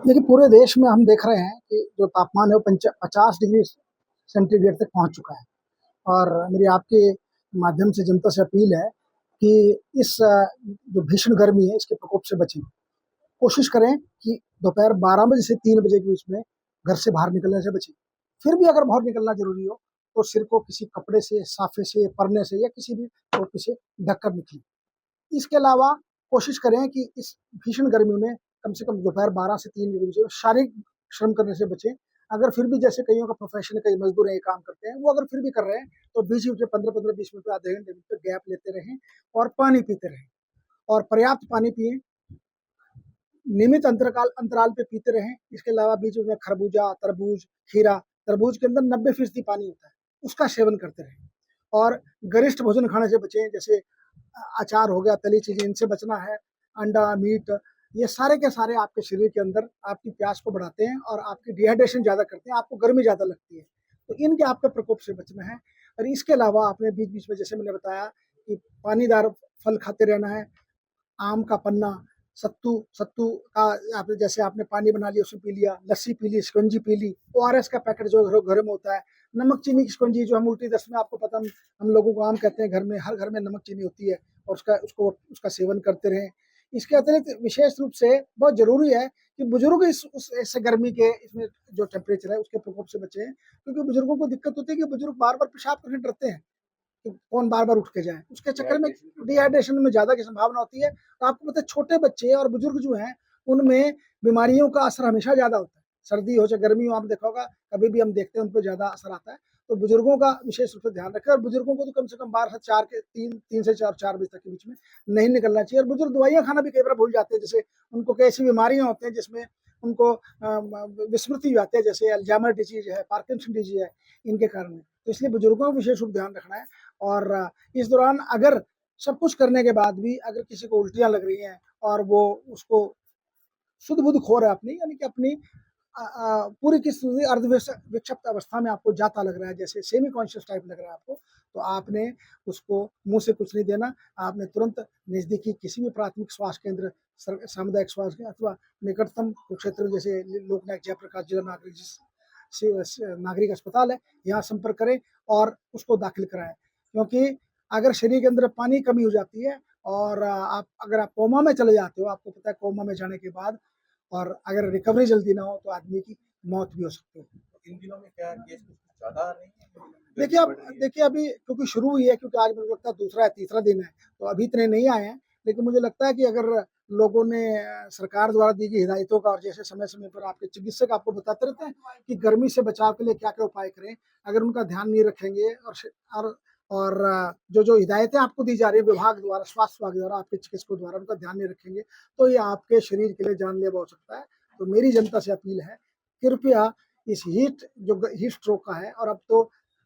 देखिए, पूरे देश में हम देख रहे हैं कि जो तापमान है वो 50 डिग्री सेंटीग्रेड तक पहुँच चुका है। और मेरी आपके माध्यम से जनता से अपील है कि इस जो भीषण गर्मी है इसके प्रकोप से बचें। कोशिश करें कि दोपहर 12 बजे से 3 बजे के बीच में घर से बाहर निकलने से बचें। फिर भी अगर बाहर निकलना ज़रूरी हो तो सिर को किसी कपड़े से, साफे से, परने से या किसी भी टोपी से ढक कर निकलें। इसके अलावा कोशिश करें कि इस भीषण गर्मी में कम से कम दोपहर 12 से 3 बजे के बीच में शारीरिक श्रम करने से बचें। अगर फिर भी जैसे कईयों का प्रोफेशन है, कई मजदूर हैं, ये काम करते हैं, वो अगर फिर भी कर रहे हैं तो बीच-बीच में 15-15, 20 मिनट पे, आधे घंटे पे गैप लेते रहें और पानी पीते रहें और पर्याप्त पानी पिएँ। नियमित अंतरकाल अंतराल पे पीते रहें। इसके अलावा बीच में खरबूजा, तरबूज, खीरा, तरबूज के अंदर 90% पानी होता है, उसका सेवन करते रहें और गरिष्ठ भोजन खाने से बचें, जैसे अचार हो गया, तली चीज़ें, इनसे बचना है। अंडा, मीट, ये सारे के सारे आपके शरीर के अंदर आपकी प्यास को बढ़ाते हैं और आपकी डिहाइड्रेशन ज़्यादा करते हैं, आपको गर्मी ज़्यादा लगती है। तो इनके आपके प्रकोप से बचना है और इसके अलावा आपने बीच-बीच में जैसे मैंने बताया कि पानीदार फल खाते रहना है। आम का पन्ना, सत्तू सत्तू का आपने जैसे आपने पानी बना लिया, उसमें पी लिया, लस्सी पी ली, शिकंजी पी ली, ओआरएस का पैकेट जो घरों में होता है, नमक चीनी की शिकंजी जो हम उल्टी दस्त में आपको पता हम लोगों को आम कहते हैं, घर में हर घर में नमक चीनी होती है और उसका सेवन करते रहें। इसके अतिरिक्त विशेष रूप से बहुत ज़रूरी है कि बुजुर्ग इस उस ऐसे गर्मी के इसमें जो टेम्परेचर है उसके प्रकोप से बचें, क्योंकि बुजुर्गों को दिक्कत होती है कि बुजुर्ग बार-बार पेशाब करने डरते हैं। कि कौन बार-बार उठ के जाए। उसके चक्कर में डिहाइड्रेशन में ज़्यादा की संभावना होती है। तो आपको पता है छोटे बच्चे और बुजुर्ग जो हैं, उनमें बीमारियों का असर हमेशा ज़्यादा होता है। सर्दी हो चाहे गर्मी हो, आपने देखा होगा कभी भी हम देखते हैं उन पे ज़्यादा असर आता है। तो बुजुर्गों का विशेष रूप से ध्यान रखें और बुजुर्गों को तो कम से कम 12 से 4 के 3 से 4 बजे तक के बीच में नहीं निकलना चाहिए और बुजुर्ग दवाइयाँ खाना भी कई बार भूल जाते हैं। जैसे उनको कई ऐसी बीमारियाँ होती हैं जिसमें उनको विस्मृति हो जाती है, जैसे अल्जाइमर डिजीज़ है, पार्किंसन डिजीज़ है, इनके कारण। तो इसलिए बुजुर्गों को विशेष रूप ध्यान रखना है। और इस दौरान अगर सब कुछ करने के बाद भी अगर किसी को उल्टियाँ लग रही हैं और वो उसको सुध-बुध खो रहा है अपनी, यानी कि अपनी पूरी की पूरी विक्षिप्त अवस्था में आपको जाता लग रहा है, जैसे सेमी कॉन्शियस टाइप लग रहा है आपको, तो आपने उसको मुँह से कुछ नहीं देना। आपने तुरंत नज़दीकी किसी भी प्राथमिक स्वास्थ्य केंद्र, सामुदायिक स्वास्थ्य केंद्र अथवा निकटतम कुरुक्षेत्र जैसे लोकनायक जयप्रकाश जिला नागरिक अस्पताल है, यहाँ संपर्क करें और उसको दाखिल कराएँ। क्योंकि अगर शरीर के अंदर पानी की कमी हो जाती है और अगर आप कोमा में चले जाते हो, आपको पता है कोमा में जाने के बाद और अगर रिकवरी जल्दी ना हो तो आदमी की मौत भी हो सकती है। इन दिनों में क्या केस कुछ ज़्यादा आ रही है? देखिए अभी क्योंकि शुरू हुई है, क्योंकि आज मुझे लगता है दूसरा या तीसरा दिन है, तो अभी इतने नहीं आए हैं। लेकिन मुझे लगता है कि अगर लोगों ने सरकार द्वारा दी गई हिदायतों का और जैसे समय-समय पर आपके चिकित्सक आपको बताते रहते हैं कि गर्मी से बचाव के लिए क्या-क्या उपाय करें, अगर उनका ध्यान नहीं रखेंगे और जो हिदायतें आपको दी जा रही है विभाग द्वारा, स्वास्थ्य विभाग द्वारा, आपके चिकित्सकों द्वारा उनका ध्यान नहीं रखेंगे, तो ये आपके शरीर के लिए जानलेवा हो सकता है। तो मेरी जनता से अपील है, कृपया इस हीट स्ट्रोक का है और अब तो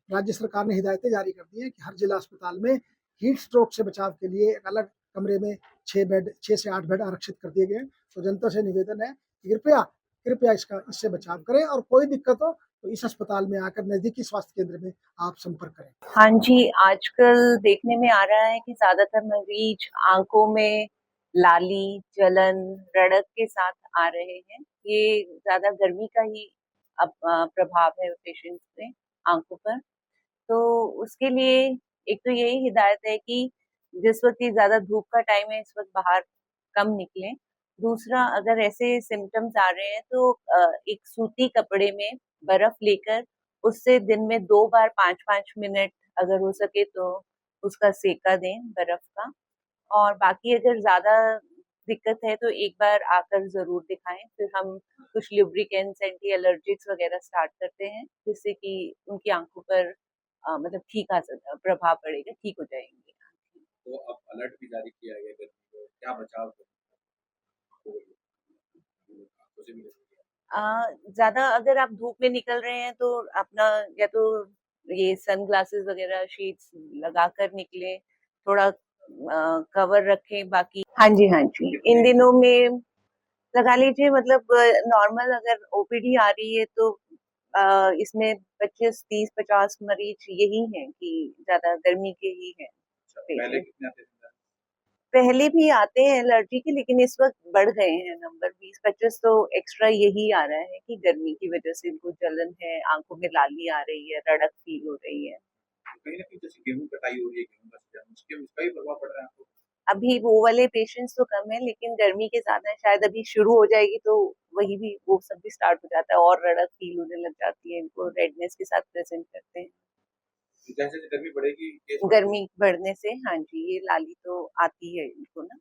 राज्य सरकार ने हिदायतें जारी कर दी हैं कि हर जिला अस्पताल में हीट स्ट्रोक से बचाव के लिए एक अलग कमरे में 6 से 8 बेड आरक्षित कर दिए गए हैं। तो जनता से निवेदन है कि कृपया कृपया इससे बचाव करें और कोई दिक्कत हो तो इस अस्पताल में आकर नज़दीकी स्वास्थ्य केंद्र में आप संपर्क करें। हाँ जी, आजकल देखने में आ रहा है कि ज़्यादातर मरीज आँखों में लाली, जलन, रणक के साथ आ रहे हैं। ये ज़्यादा गर्मी का ही अब प्रभाव है पेशेंट्स पे आँखों पर। तो उसके लिए एक तो यही हिदायत है कि जिस वक़्त ये ज़्यादा धूप का टाइम है, इस वक़्त बाहर कम निकलें। दूसरा, अगर ऐसे सिम्पटम्स आ रहे हैं तो एक सूती कपड़े में बर्फ लेकर उससे दिन में 2 बार 5-5 मिनट अगर हो सके तो उसका सेका दें बर्फ का। और बाकी अगर ज़्यादा दिक्कत है तो एक बार आकर ज़रूर दिखाएँ, फिर हम कुछ लुब्रिकेंट्स, एंटी एलर्जिक्स वगैरह स्टार्ट करते हैं, जिससे कि उनकी आँखों पर मतलब ठीक प्रभाव पड़ेगा, ठीक हो जाएँगी। तो अब अलर्ट भी जारी किया गया है, तो क्या बचाव ज़्यादा अगर आप धूप में निकल रहे हैं तो अपना या तो ये सनग्लासेस वगैरह शीट्स लगाकर निकलें, थोड़ा कवर रखें बाकी। हाँ जी, हाँ जी। इन दिनों में लगा लीजिए मतलब नॉर्मल अगर ओपीडी आ रही है तो इसमें 25, 30, 50 मरीज यही हैं कि ज़्यादा गर्मी के ही हैं पहले पेशेंट। कितने आते थे? पहले भी आते हैं एलर्जी के, लेकिन इस वक्त बढ़ गए हैं नंबर। 20-25 तो एक्स्ट्रा यही आ रहा है कि गर्मी की वजह से इनको जलन है, आंखों में लाली आ रही है, रड़क फील हो रही है। कहीं ना कहीं जैसे गेहूं कटाई हो रही है, गेहूं का सीजन, उसका भी प्रभाव पड़ रहा है आपको? अभी वो वाले पेशेंट्स तो कम है, लेकिन गर्मी के ज्यादा है। शायद अभी शुरू हो जाएगी तो वही भी, वो सब भी स्टार्ट हो जाता है और रड़क फील होने लग जाती है, इनको रेडनेस के साथ प्रेजेंट करते हैं। जैसे जैसे गर्मी बढ़ेगी केस बढ़ेगा। गर्मी बढ़ने से हाँ जी, ये लाली तो आती है इनको ना।